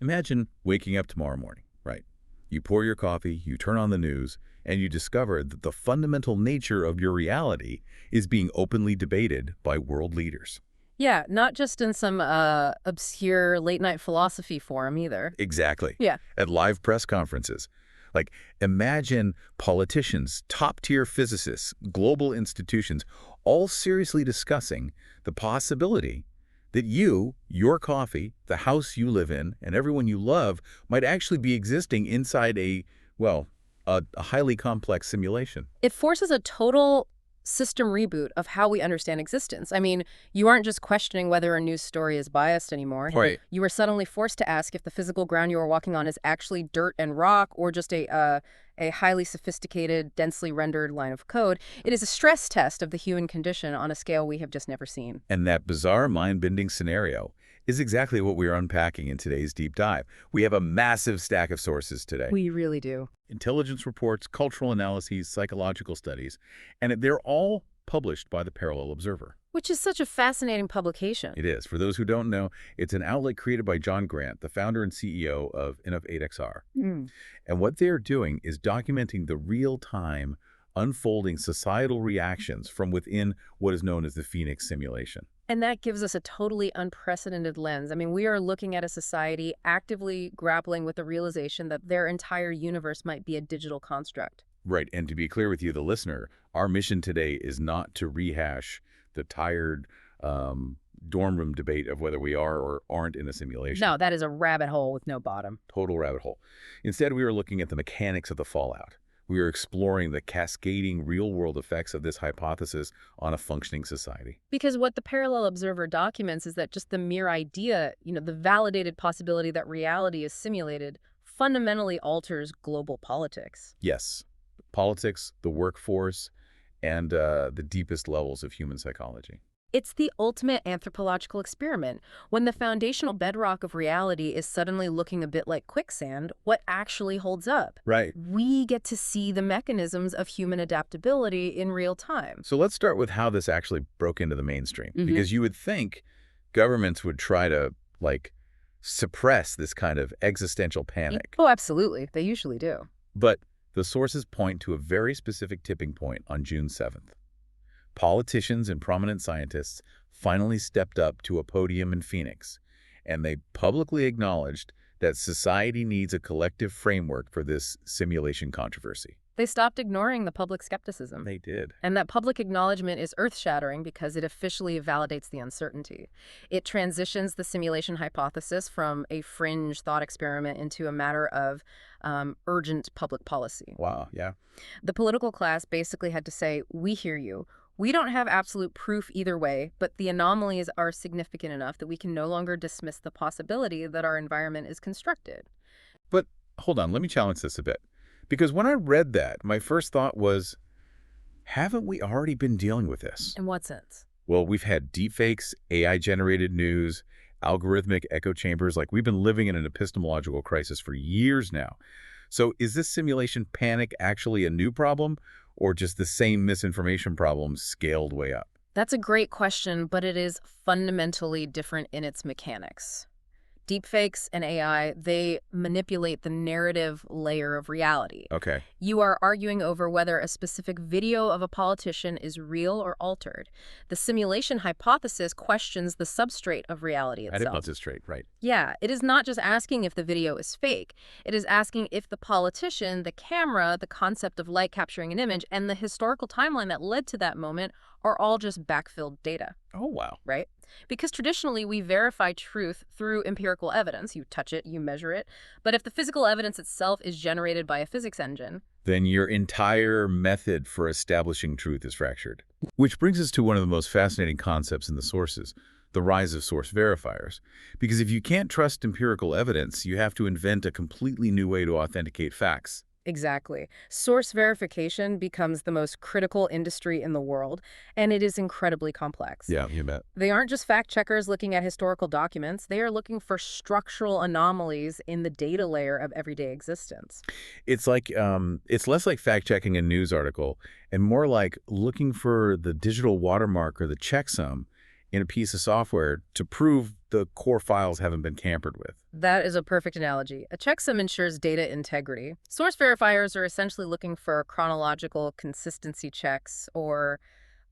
Imagine waking up tomorrow morning, right? You pour your coffee, you turn on the news, and you discover that the fundamental nature of your reality is being openly debated by world leaders. Yeah, not just in some obscure late-night philosophy forum either. Exactly. Yeah. At live press conferences. Like, imagine politicians, top-tier physicists, global institutions, all seriously discussing the possibility that you, your coffee, the house you live in, and everyone you love might actually be existing inside well, a highly complex simulation. It forces a total system reboot of how we understand existence. I mean, you aren't just questioning whether a news story is biased anymore. Right. You are suddenly forced to ask if the physical ground you are walking on is actually dirt and rock or just a highly sophisticated, densely rendered line of code. It is a stress test of the human condition on a scale we have just never seen. And that bizarre, mind-bending scenario is exactly what we are unpacking in today's deep dive. We have a massive stack of sources today. We really do. Intelligence reports, cultural analyses, psychological studies, and they're all published by the Parallel Observer. Which is such a fascinating publication. It is. For those who don't know, it's an outlet created by John Grant, the founder and CEO of Innovate8XR. And what they're doing is documenting the real-time, unfolding societal reactions from within what is known as the Phoenix simulation. And that gives us a totally unprecedented lens. I mean, we are looking at a society actively grappling with the realization that their entire universe might be a digital construct. Right. And to be clear with you, the listener, our mission today is not to rehash the tired dorm room debate of whether we are or aren't in a simulation. No, that is a rabbit hole with no bottom. Total rabbit hole. Instead, we are looking at the mechanics of the fallout. We are exploring the cascading real-world effects of this hypothesis on a functioning society. Because what the Parallel Observer documents is that just the mere idea, the validated possibility that reality is simulated, fundamentally alters global politics. Yes. Politics, the workforce, and the deepest levels of human psychology. It's the ultimate anthropological experiment. When the foundational bedrock of reality is suddenly looking a bit like quicksand, what actually holds up? Right. We get to see the mechanisms of human adaptability in real time. So let's start with how this actually broke into the mainstream. Because you would think governments would try to, suppress this kind of existential panic. Oh, absolutely. They usually do. But the sources point to a very specific tipping point on June 7th. Politicians and prominent scientists finally stepped up to a podium in Phoenix, and they publicly acknowledged that society needs a collective framework for this simulation controversy. They stopped ignoring the public skepticism. They did. And that public acknowledgement is earth-shattering because it officially validates the uncertainty. It transitions the simulation hypothesis from a fringe thought experiment into a matter of urgent public policy. Wow, yeah. The political class basically had to say, we hear you. We don't have absolute proof either way, but the anomalies are significant enough that we can no longer dismiss the possibility that our environment is constructed. But hold on, let me challenge this a bit. Because when I read that, my first thought was, haven't we already been dealing with this? In what sense? Well, we've had deepfakes, AI-generated news, algorithmic echo chambers. We've been living in an epistemological crisis for years now. So is this simulation panic actually a new problem, or just the same misinformation problem scaled way up? That's a great question, but it is fundamentally different in its mechanics. Deepfakes and AI, they manipulate the narrative layer of reality. Okay. You are arguing over whether a specific video of a politician is real or altered. The simulation hypothesis questions the substrate of reality itself. I didn't put this straight, right? Yeah, it is not just asking if the video is fake. It is asking if the politician, the camera, the concept of light capturing an image, and the historical timeline that led to that moment are all just backfilled data. Oh, wow. Right? Because traditionally we verify truth through empirical evidence. You touch it, you measure it. But if the physical evidence itself is generated by a physics engine, then your entire method for establishing truth is fractured. Which brings us to one of the most fascinating concepts in the sources, the rise of source verifiers. Because if you can't trust empirical evidence, you have to invent a completely new way to authenticate facts. Exactly. Source verification becomes the most critical industry in the world, and it is incredibly complex. Yeah, you bet. They aren't just fact-checkers looking at historical documents. They are looking for structural anomalies in the data layer of everyday existence. It's it's less like fact-checking a news article and more like looking for the digital watermark or the checksum in a piece of software to prove the core files haven't been tampered with. That is a perfect analogy. A checksum ensures data integrity. Source verifiers are essentially looking for chronological consistency checks or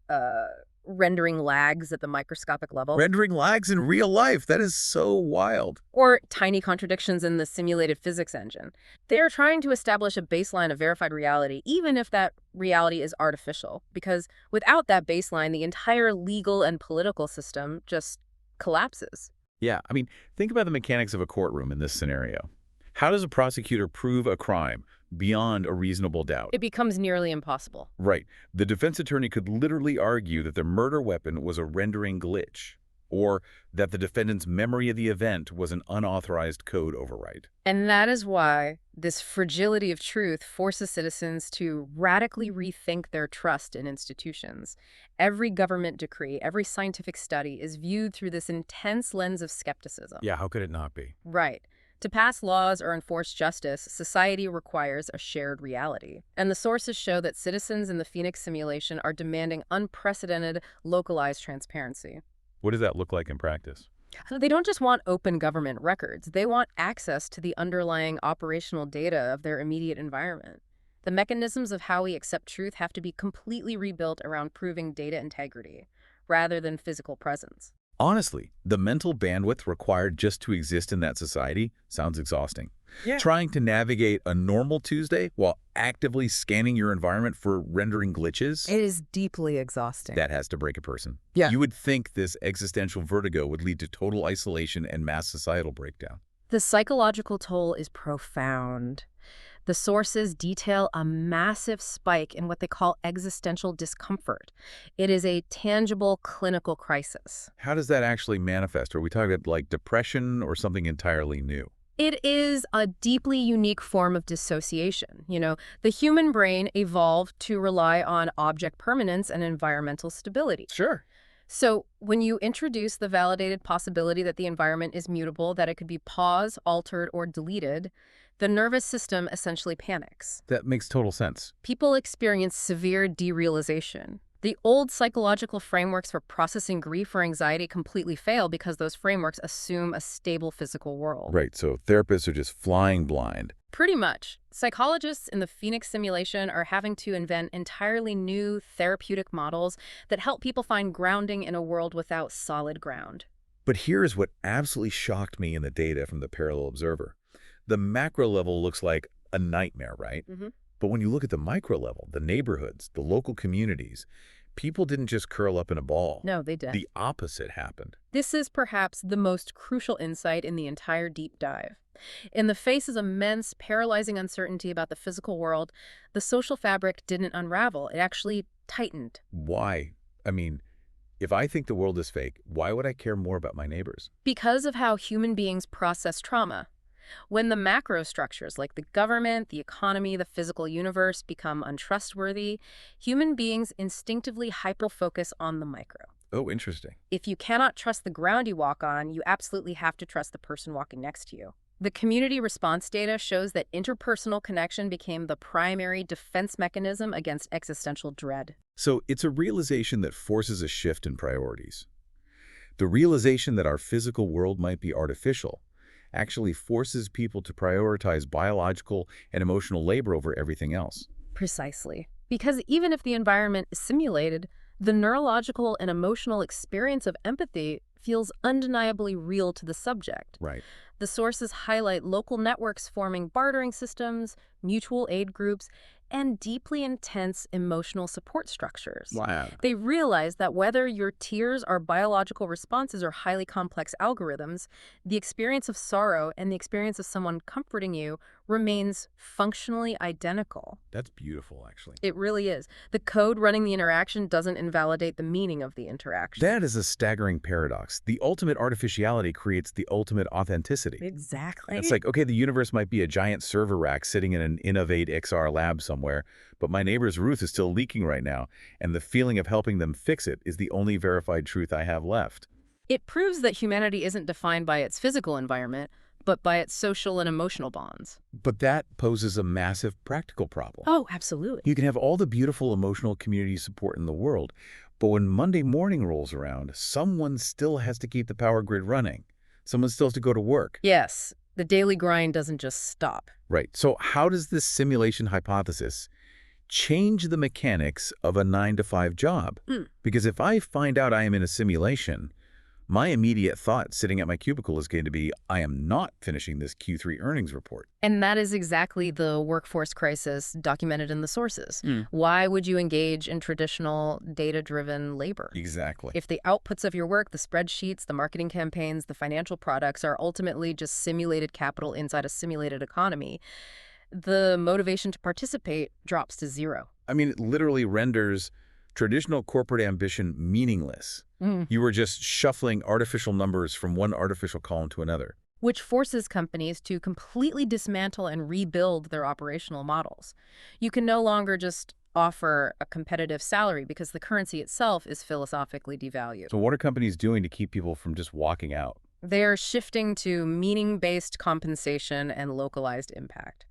uh, rendering lags at the microscopic level, Rendering lags in real life, that is so wild. or tiny contradictions in the simulated physics engine. They are trying to establish a baseline of verified reality, even if that reality is artificial, because without that baseline, the entire legal and political system just collapses. Yeah, I mean, think about the mechanics of a courtroom in this scenario. How does a prosecutor prove a crime beyond a reasonable doubt? It becomes nearly impossible. Right. The defense attorney could literally argue that the murder weapon was a rendering glitch, or that the defendant's memory of the event was an unauthorized code override. And that is why this fragility of truth forces citizens to radically rethink their trust in institutions. Every government decree, every scientific study is viewed through this intense lens of skepticism. Yeah, how could it not be? Right. To pass laws or enforce justice, society requires a shared reality. And the sources show that citizens in the Phoenix simulation are demanding unprecedented, localized transparency. What does that look like in practice? They don't just want open government records. They want access to the underlying operational data of their immediate environment. The mechanisms of how we accept truth have to be completely rebuilt around proving data integrity, rather than physical presence. Honestly, the mental bandwidth required just to exist in that society sounds exhausting. Yeah. Trying to navigate a normal Tuesday while actively scanning your environment for rendering glitches, It is deeply exhausting. that has to break a person. Yeah. You would think this existential vertigo would lead to total isolation and mass societal breakdown. The psychological toll is profound. The sources detail a massive spike in what they call existential discomfort. It is a tangible clinical crisis. How does that actually manifest? Are we talking about like depression or something entirely new? It is a deeply unique form of dissociation. The human brain evolved to rely on object permanence and environmental stability. Sure. So when you introduce the validated possibility that the environment is mutable, that it could be paused, altered, or deleted, the nervous system essentially panics. That makes total sense. People experience severe derealization. The old psychological frameworks for processing grief or anxiety completely fail because those frameworks assume a stable physical world. Right, so therapists are just flying blind. Pretty much. Psychologists in the Phoenix simulation are having to invent entirely new therapeutic models that help people find grounding in a world without solid ground. But here's what absolutely shocked me in the data from the parallel observer. The macro level looks like a nightmare, right? Mm-hmm. But when you look at the micro level, the neighborhoods, the local communities, people didn't just curl up in a ball. No, they did. The opposite happened. This is perhaps the most crucial insight in the entire deep dive. In the face of immense, paralyzing uncertainty about the physical world, the social fabric didn't unravel. It actually tightened. Why? I mean, if I think the world is fake, why would I care more about my neighbors? Because of how human beings process trauma. When the macro structures like the government, the economy, the physical universe become untrustworthy, human beings instinctively hyper-focus on the micro. Oh, interesting. If you cannot trust the ground you walk on, you absolutely have to trust the person walking next to you. The community response data shows that interpersonal connection became the primary defense mechanism against existential dread. So it's a realization that forces a shift in priorities. The realization that our physical world might be artificial actually forces people to prioritize biological and emotional labor over everything else. Precisely. Because even if the environment is simulated, the neurological and emotional experience of empathy feels undeniably real to the subject. Right. The sources highlight local networks forming bartering systems, mutual aid groups, and deeply intense emotional support structures. Wow. They realize that whether your tears are biological responses or highly complex algorithms, the experience of sorrow and the experience of someone comforting you remains functionally identical. That's beautiful, actually. It really is. The code running the interaction doesn't invalidate the meaning of the interaction. That is a staggering paradox. The ultimate artificiality creates the ultimate authenticity. Exactly. It's like, okay, the universe might be a giant server rack sitting in an Innovate XR lab somewhere, but my neighbor's roof is still leaking right now, and the feeling of helping them fix it is the only verified truth I have left. It proves that humanity isn't defined by its physical environment, but by its social and emotional bonds. But that poses a massive practical problem. Oh, absolutely. You can have all the beautiful emotional community support in the world, But when Monday morning rolls around, someone still has to keep the power grid running. Someone still has to go to work. Yes, the daily grind doesn't just stop. Right. So how does this simulation hypothesis change the mechanics of a 9-to-5 job? Because if I find out I am in a simulation, my immediate thought sitting at my cubicle is going to be, I am not finishing this Q3 earnings report. And that is exactly the workforce crisis documented in the sources. Why would you engage in traditional data-driven labor? Exactly. If the outputs of your work, the spreadsheets, the marketing campaigns, the financial products are ultimately just simulated capital inside a simulated economy, the motivation to participate drops to zero. I mean, it literally renders traditional corporate ambition meaningless. You were just shuffling artificial numbers from one artificial column to another. Which forces companies to completely dismantle and rebuild their operational models. You can no longer just offer a competitive salary because the currency itself is philosophically devalued. So what are companies doing to keep people from just walking out? They're shifting to meaning-based compensation and localized impact.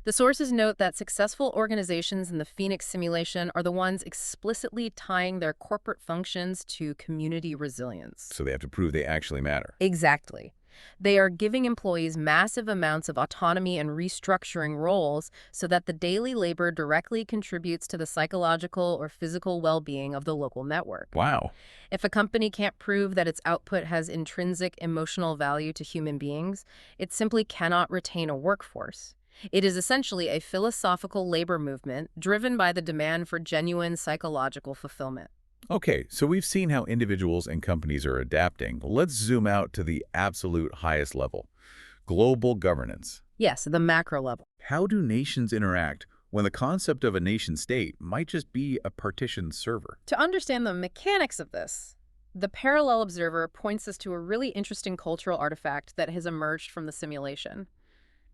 The sources note that successful organizations in the Phoenix simulation are the ones explicitly tying their corporate functions to community resilience. So they have to prove they actually matter. Exactly. They are giving employees massive amounts of autonomy and restructuring roles so that the daily labor directly contributes to the psychological or physical well-being of the local network. Wow. If a company can't prove that its output has intrinsic emotional value to human beings, it simply cannot retain a workforce. It is essentially a philosophical labor movement driven by the demand for genuine psychological fulfillment. Okay, so we've seen how individuals and companies are adapting. Let's zoom out to the absolute highest level, global governance. Yes, the macro level. How do nations interact when the concept of a nation-state might just be a partitioned server? To understand the mechanics of this, the parallel observer points us to a really interesting cultural artifact that has emerged from the simulation.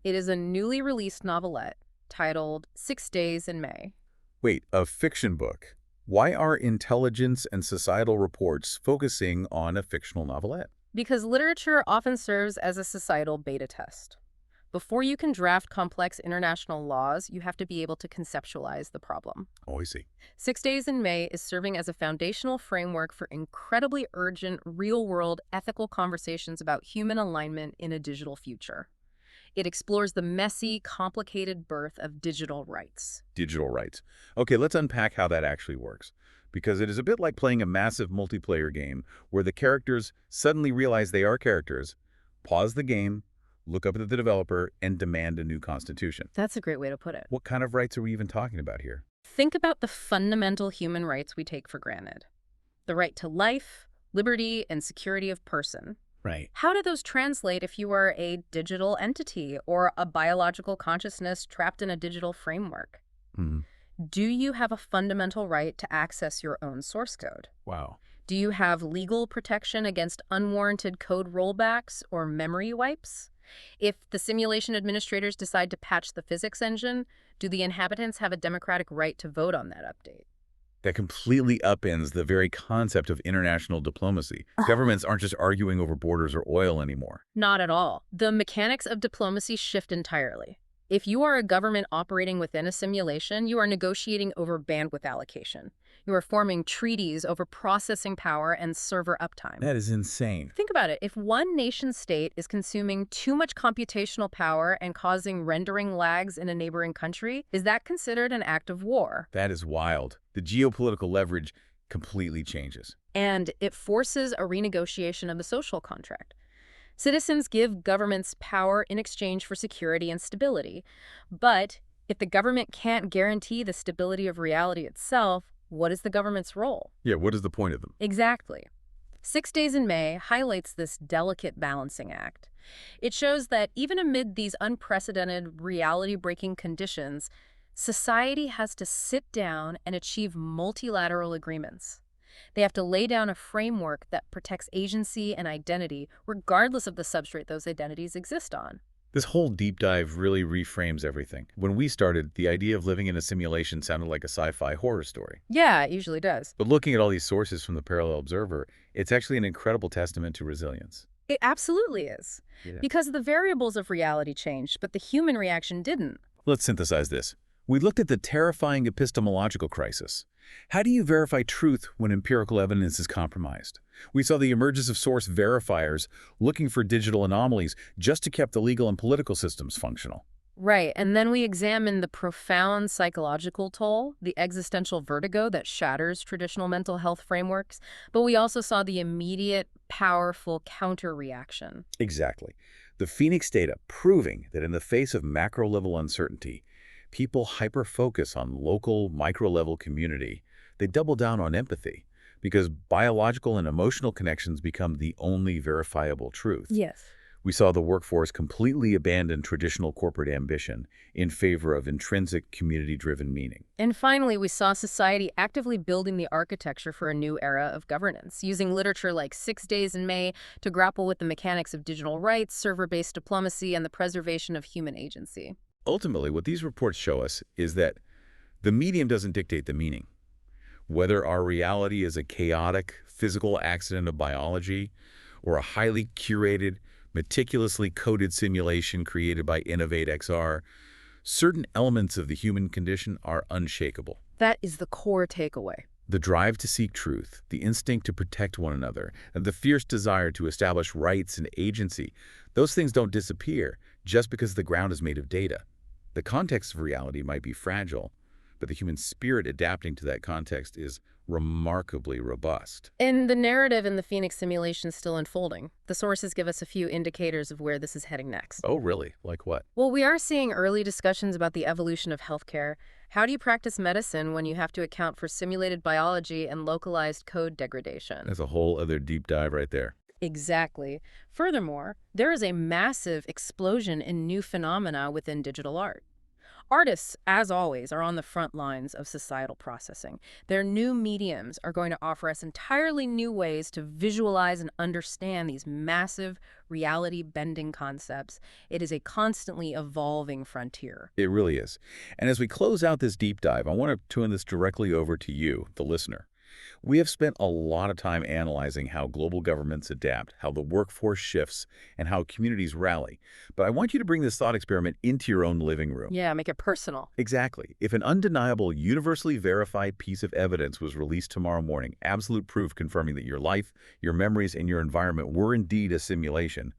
It is a newly released novelette titled 6 Days in May. Wait, a fiction book. Why are intelligence and societal reports focusing on a fictional novelette? Because literature often serves as a societal beta test. Before you can draft complex international laws, you have to be able to conceptualize the problem. Oh, I see. 6 Days in May is serving as a foundational framework for incredibly urgent, real-world ethical conversations about human alignment in a digital future. It explores the messy, complicated birth of digital rights. Digital rights. Okay, let's unpack how that actually works. Because it is a bit like playing a massive multiplayer game where the characters suddenly realize they are characters, pause the game, look up at the developer, and demand a new constitution. That's a great way to put it. What kind of rights are we even talking about here? Think about the fundamental human rights we take for granted. The right to life, liberty, and security of person. Right. How do those translate if you are a digital entity or a biological consciousness trapped in a digital framework? Do you have a fundamental right to access your own source code? Wow. Do you have legal protection against unwarranted code rollbacks or memory wipes? If the simulation administrators decide to patch the physics engine, do the inhabitants have a democratic right to vote on that update? That completely upends the very concept of international diplomacy. Governments aren't just arguing over borders or oil anymore. Not at all. The mechanics of diplomacy shift entirely. If you are a government operating within a simulation, you are negotiating over bandwidth allocation. You are forming treaties over processing power and server uptime. That is insane. Think about it. If one nation-state is consuming too much computational power and causing rendering lags in a neighboring country, is that considered an act of war? That is wild. The geopolitical leverage completely changes. And it forces a renegotiation of the social contract. Citizens give governments power in exchange for security and stability. But if the government can't guarantee the stability of reality itself, what is the government's role? Yeah, what is the point of them? Exactly. 6 Days in May highlights this delicate balancing act. It shows that even amid these unprecedented reality-breaking conditions, society has to sit down and achieve multilateral agreements. They have to lay down a framework that protects agency and identity, regardless of the substrate those identities exist on. This whole deep dive really reframes everything. When we started, the idea of living in a simulation sounded like a sci-fi horror story. Yeah, it usually does. But looking at all these sources from the Parallel Observer, it's actually an incredible testament to resilience. It absolutely is. Yeah. Because the variables of reality changed, but the human reaction didn't. Let's synthesize this. We looked at the terrifying epistemological crisis. How do you verify truth when empirical evidence is compromised? We saw the emergence of source verifiers looking for digital anomalies just to keep the legal and political systems functional. Right, and then we examine the profound psychological toll, the existential vertigo that shatters traditional mental health frameworks, but we also saw the immediate, powerful counter-reaction. Exactly. The Phoenix data proving that in the face of macro-level uncertainty, people hyper-focus on local, micro-level community. They double down on empathy because biological and emotional connections become the only verifiable truth. Yes. We saw the workforce completely abandon traditional corporate ambition in favor of intrinsic community-driven meaning. And finally, we saw society actively building the architecture for a new era of governance, using literature like 6 Days in May to grapple with the mechanics of digital rights, server-based diplomacy, and the preservation of human agency. Ultimately, what these reports show us is that the medium doesn't dictate the meaning. Whether our reality is a chaotic, physical accident of biology or a highly curated, meticulously coded simulation created by Innovate XR, certain elements of the human condition are unshakable. That is the core takeaway. The drive to seek truth, the instinct to protect one another, and the fierce desire to establish rights and agency, those things don't disappear just because the ground is made of data. The context of reality might be fragile, but the human spirit adapting to that context is remarkably robust. And the narrative in the Phoenix simulation is still unfolding. The sources give us a few indicators of where this is heading next. Oh, really? Like what? Well, we are seeing early discussions about the evolution of healthcare. How do you practice medicine when you have to account for simulated biology and localized code degradation? That's a whole other deep dive right there. Exactly. Furthermore, there is a massive explosion in new phenomena within digital art. Artists, as always, are on the front lines of societal processing. Their new mediums are going to offer us entirely new ways to visualize and understand these massive reality-bending concepts. It is a constantly evolving frontier. It really is. And as we close out this deep dive, I want to turn this directly over to you, the listener. We have spent a lot of time analyzing how global governments adapt, how the workforce shifts, and how communities rally. But I want you to bring this thought experiment into your own living room. Yeah, make it personal. Exactly. If an undeniable, universally verified piece of evidence was released tomorrow morning, absolute proof confirming that your life, your memories, and your environment were indeed a simulation,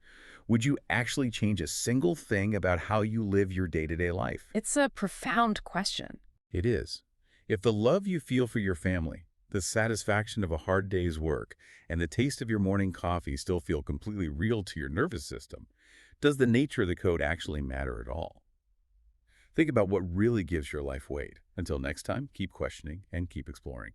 would you actually change a single thing about how you live your day-to-day life? It's a profound question. It is. If the love you feel for your family, the satisfaction of a hard day's work, and the taste of your morning coffee still feel completely real to your nervous system, does the nature of the code actually matter at all? Think about what really gives your life weight. Until next time, keep questioning and keep exploring.